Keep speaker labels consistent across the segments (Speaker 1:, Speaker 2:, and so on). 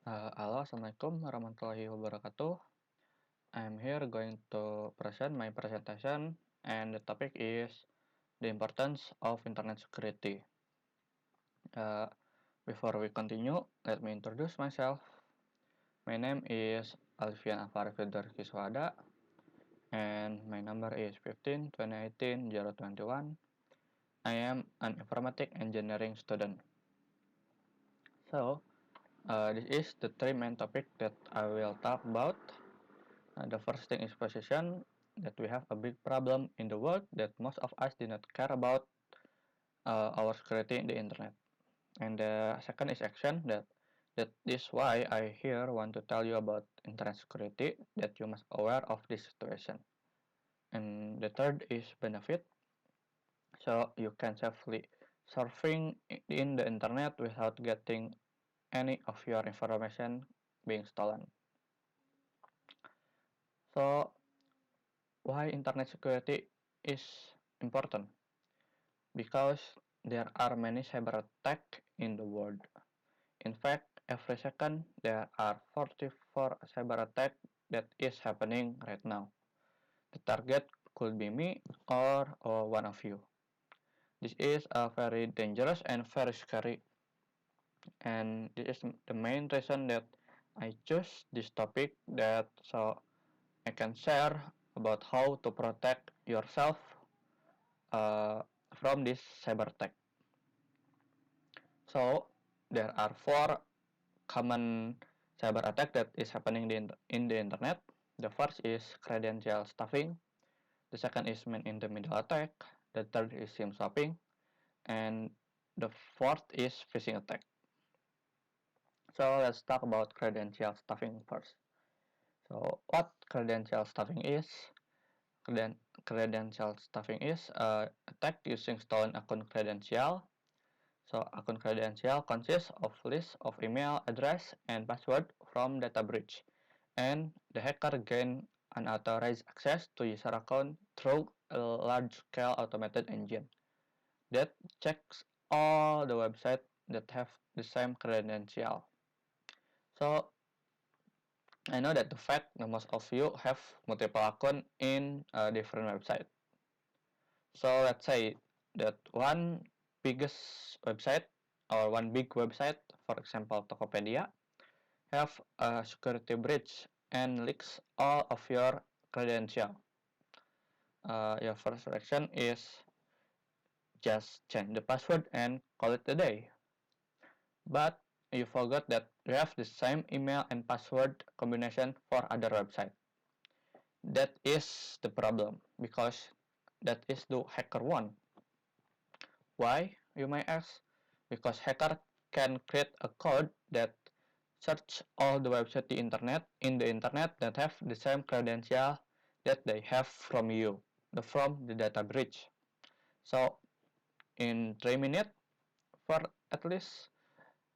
Speaker 1: Halo, Assalamualaikum warahmatullahi wabarakatuh. I'm here going to present my presentation, and the topic is the importance of internet security. Uh, Before we continue, let me introduce myself. My name is Alfian Afarifidar Kiswada, and my number is 15 2018 021. I am an informatic engineering student. So, this is the three main topic that I will talk about. The first thing is position, that we have a big problem in the world that most of us do not care about our security in the internet. And the second is action, that is why I here want to tell you about internet security, that you must aware of this situation. And the third is benefit, so you can safely surfing in the internet without getting any of your information being stolen. So why internet security is important? Because there are many cyber attacks in the world. In fact, every second there are 44 cyber attacks that is happening right now. The target could be me or one of you. This is a very dangerous and very scary, and this is the main reason that I chose this topic, that so I can share about how to protect yourself uh, from this cyber attack. So there are four common cyber attack that is happening in the internet. The first is credential stuffing. The second is man-in-the-middle attack. The third is SIM swapping, and the fourth is phishing attack. So let's talk about credential stuffing first. So what credential stuffing is? Credential stuffing is attack using stolen account credential. So account credential consists of list of email address and password from data breach, and the hacker gain unauthorized access to user account through a large-scale automated engine that checks all the websites that have the same credential. So I know that the fact that most of you have multiple account in a different website. So let's say that one biggest website or one big website, for example Tokopedia, have a security breach and leaks all of your credential. Your first reaction is just change the password and call it a day. But you forgot that you have the same email and password combination for other website. That is the problem, because that is the hacker one. Why, you may ask? Because hacker can create a code that search all the website in the internet that have the same credential that they have from you, from the data breach. So in 3 minutes, for at least,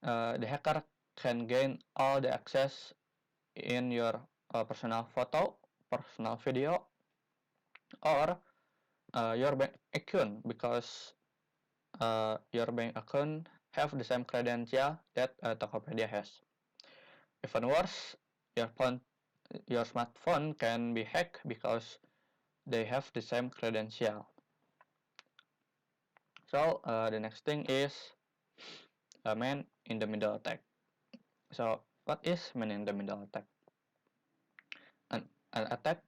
Speaker 1: the hacker can gain all the access in your personal photo, personal video, or your bank account, because your bank account have the same credential that Tokopedia has. Even worse, your smartphone can be hacked because they have the same credential. So the next thing is a man-in-the-middle attack. So what is man-in-the-middle attack? An attack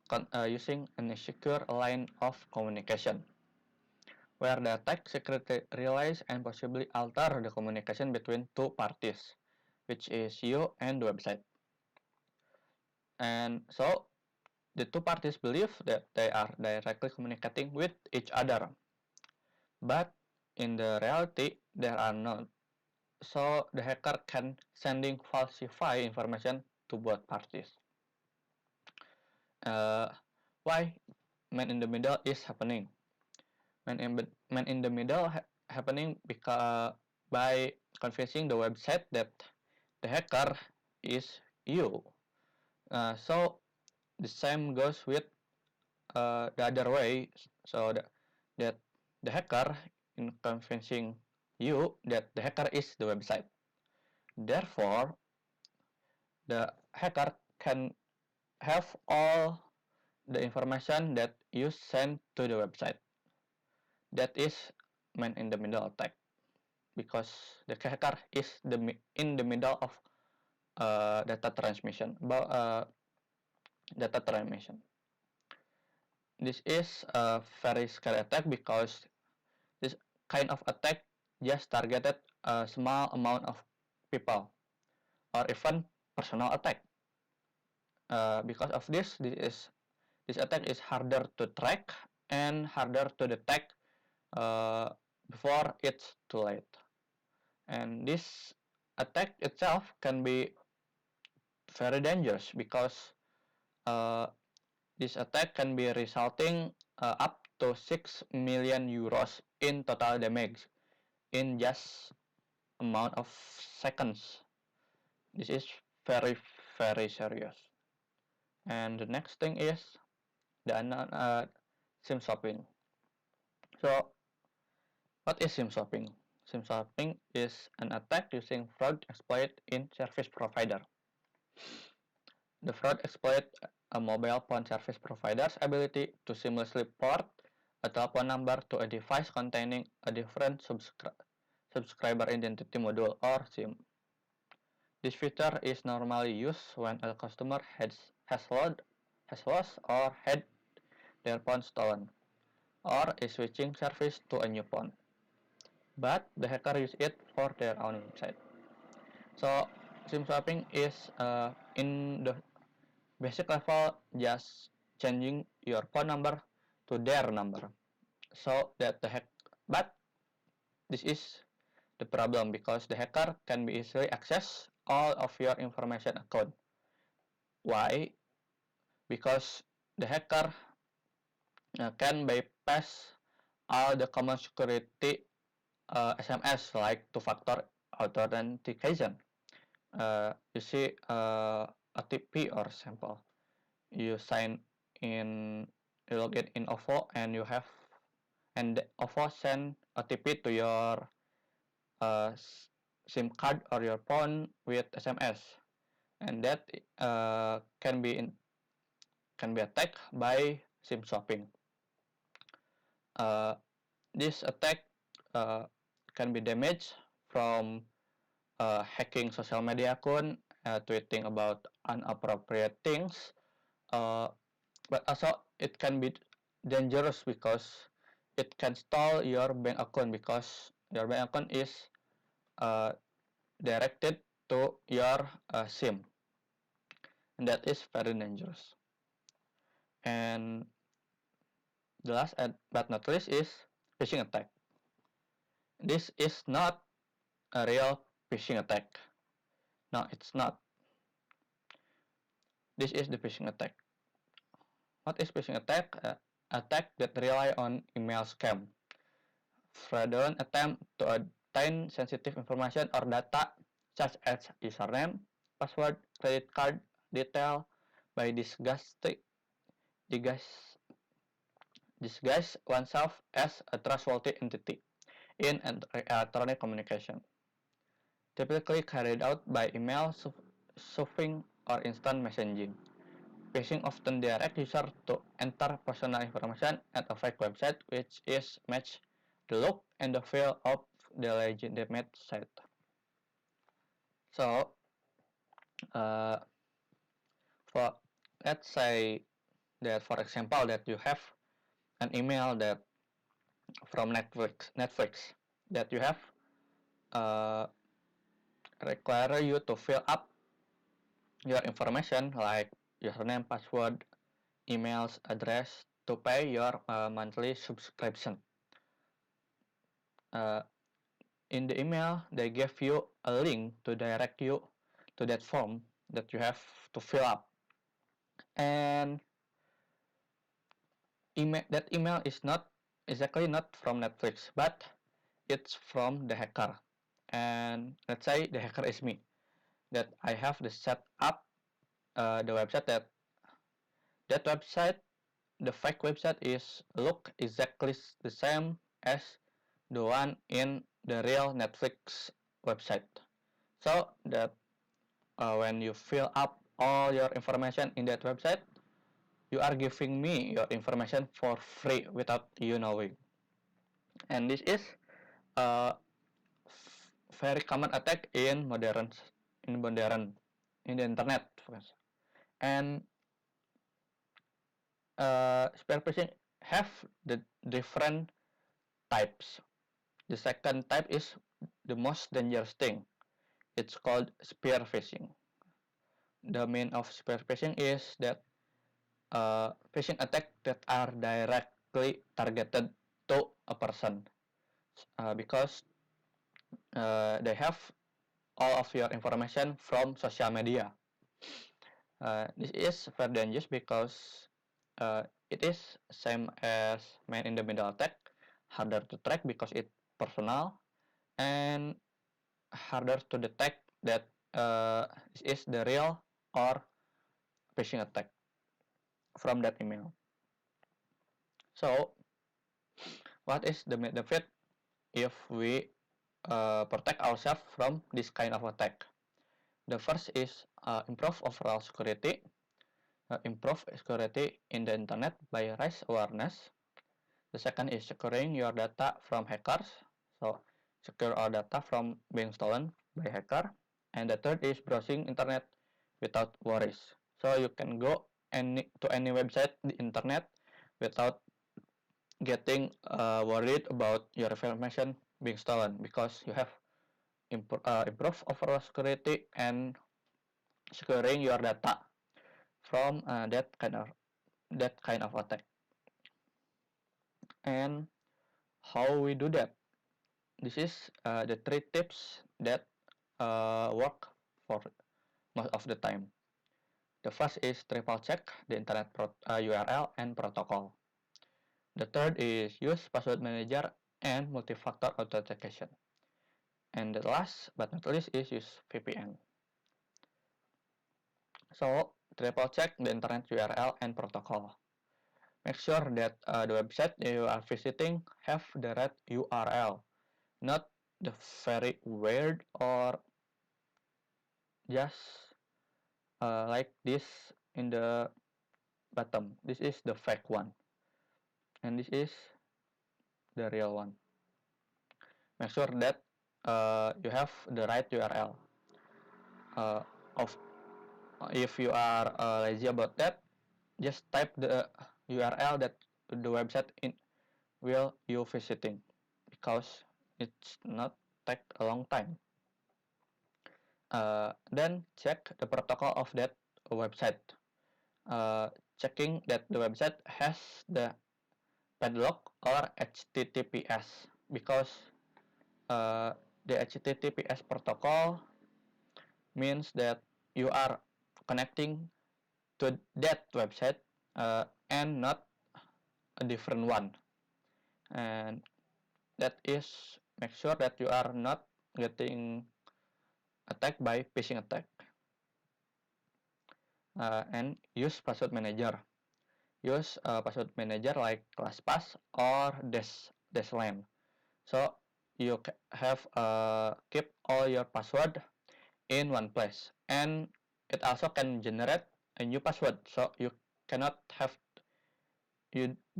Speaker 1: using an insecure line of communication, where the attack secretly relies and possibly alter the communication between two parties, which is you and the website. And so the two parties believe that they are directly communicating with each other, but in the reality they are not. So the hacker can sending falsify information to both parties. Why man in the middle is happening? Man in the middle happening because by confessing the website that the hacker is you. So the same goes with the other way. So that the hacker in convincing you that the hacker is the website. Therefore, the hacker can have all the information that you send to the website. That is man-in-the-middle attack, because the hacker is in the middle of data transmission. This is a very scary attack because this kind of attack just targeted a small amount of people, or even personal attack. Because of this attack is harder to track and harder to detect before it's too late. And this attack itself can be very dangerous because uh, this attack can be resulting up to 6 million euros in total damage in just amount of seconds. This is very, very serious. And the next thing is the SIM swapping. So, what is SIM swapping? SIM swapping is an attack using fraud exploit in service provider. The fraud exploit a mobile phone service provider's ability to seamlessly port a telephone number to a device containing a different subscriber identity module or SIM. This feature is normally used when a customer has lost or had their phone stolen, or is switching service to a new phone. But the hacker use it for their own website. So SIM swapping is in the basic level just changing your phone number to their number, so that but this is the problem because the hacker can be easily access all of your information account. Why? Because the hacker can bypass all the common security SMS like two-factor authentication. You see OTP or sample. You sign in, you log in OVO, and you have, and OVO send OTP to your SIM card or your phone with SMS, and that can be attacked by SIM swapping. This attack can be damaged from hacking social media account, tweeting about inappropriate things, but also it can be dangerous because it can stall your bank account, because your bank account is directed to your SIM, and that is very dangerous. And the last but not least is phishing attack. This is not a real phishing attack. No, it's not. This is the phishing attack. What is phishing attack? Attack that rely on email scam, fraudulent attempt to obtain sensitive information or data such as username, password, credit card detail by disguise oneself as a trustworthy entity in electronic communication, typically carried out by email, spoofing, or instant messaging. Phishing often direct users to enter personal information at a fake website, which is match the look and the feel of the legitimate site. So, for let's say that, for example, that you have an email that from Netflix that you have require you to fill up your information like username, password, emails, address to pay your monthly subscription. In the email, they give you a link to direct you to that form that you have to fill up. And that email is not exactly not from Netflix, but it's from the hacker. And let's say the hacker is me, that I have to set up the website that website, the fake website is look exactly the same as the one in the real Netflix website. So that when you fill up all your information in that website, you are giving me your information for free without you knowing. And this is a very common attack in in the internet. And spear phishing have the different types. The second type is the most dangerous thing. It's called spear phishing. The main of spear phishing is that phishing attack that are directly targeted to a person because they have all of your information from social media. This is very dangerous because it is same as man in the middle attack, harder to track because it's personal and harder to detect that this is the real or phishing attack from that email. So, what is the benefit if we protect ourselves from this kind of attack? The first is improve overall security. Improve security in the internet by raise awareness. The second is securing your data from hackers. So, secure our data from being stolen by hacker. And the third is browsing internet without worries. So, you can go to any website the internet without getting worried about your information being stolen because you have improve overall security and securing your data from that kind of attack. And how we do that? This is the three tips that work for most of the time. The first is triple check the internet URL and protocol. The third is use password manager and multi-factor authentication. And the last but not least is use VPN. So, triple check the internet URL and protocol. Make sure that the website you are visiting have the right URL, not the very weird or just like this in the bottom. This is the fake one, and this is the real one. Make sure that you have the right URL. Of if you are lazy about that, just type the URL that the website will you visiting because it's not take a long time. Then check the protocol of that website. Checking that the website has the padlock or HTTPS because the HTTPS protocol means that you are connecting to that website and not a different one, and that is make sure that you are not getting attacked by phishing attack. And use password manager. Use password manager like ClassPass or Dashlane. So you have keep all your password in one place, and it also can generate a new password. So you do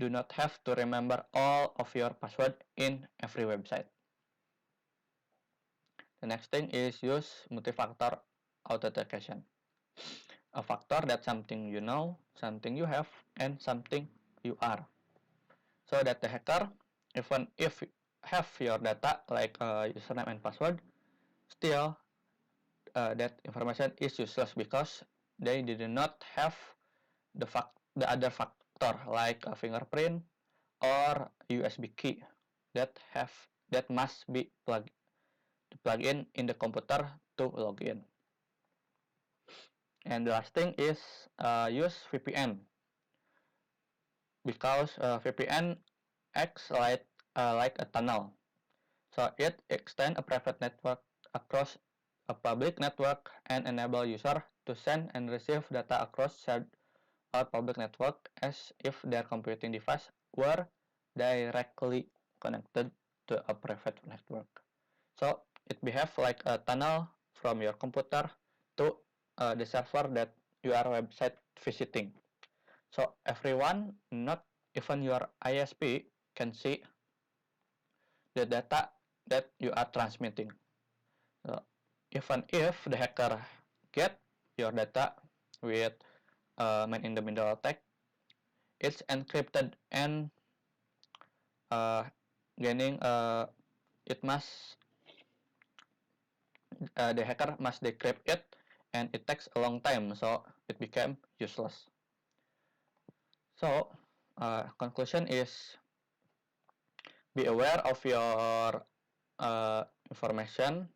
Speaker 1: not have to remember all of your password in every website. The next thing is use multi-factor authentication. A factor that's something you know, something you have, and something you are. So that the hacker, even if you have your data like username and password, still that information is useless because they did not have the other factor like a fingerprint or USB key that must be plugged in the computer to log in. And the last thing is use VPN because VPN acts like a tunnel. So it extends a private network across a public network and enable user to send and receive data across shared or public network as if their computing device were directly connected to a private network. So it behaves like a tunnel from your computer to the server that you are website visiting. So everyone, not even your ISP, can see the data that you are transmitting. So even if the hacker get your data with man-in-the-middle attack, it's encrypted and gaining it must the hacker must decrypt it, and it takes a long time, so it became useless. So conclusion is be aware of your information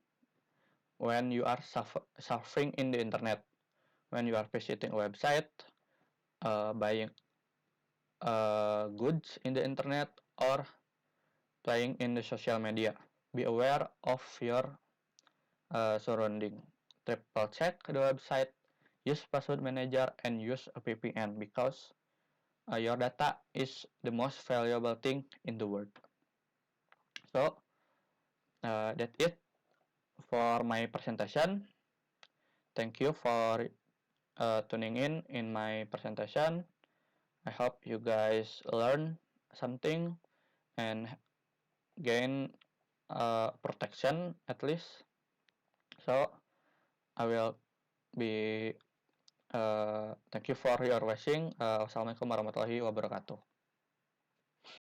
Speaker 1: when you are surfing in the internet, when you are visiting a website, buying goods in the internet, or playing in the social media. Be aware of your surrounding. Triple check the website, use password manager, and use a VPN because your data is the most valuable thing in the world. So that's it for my presentation. Thank you for tuning in my presentation. I hope you guys learn something and gain protection at least. So I will be thank you for your watching. Wassalamualaikum warahmatullahi wabarakatuh.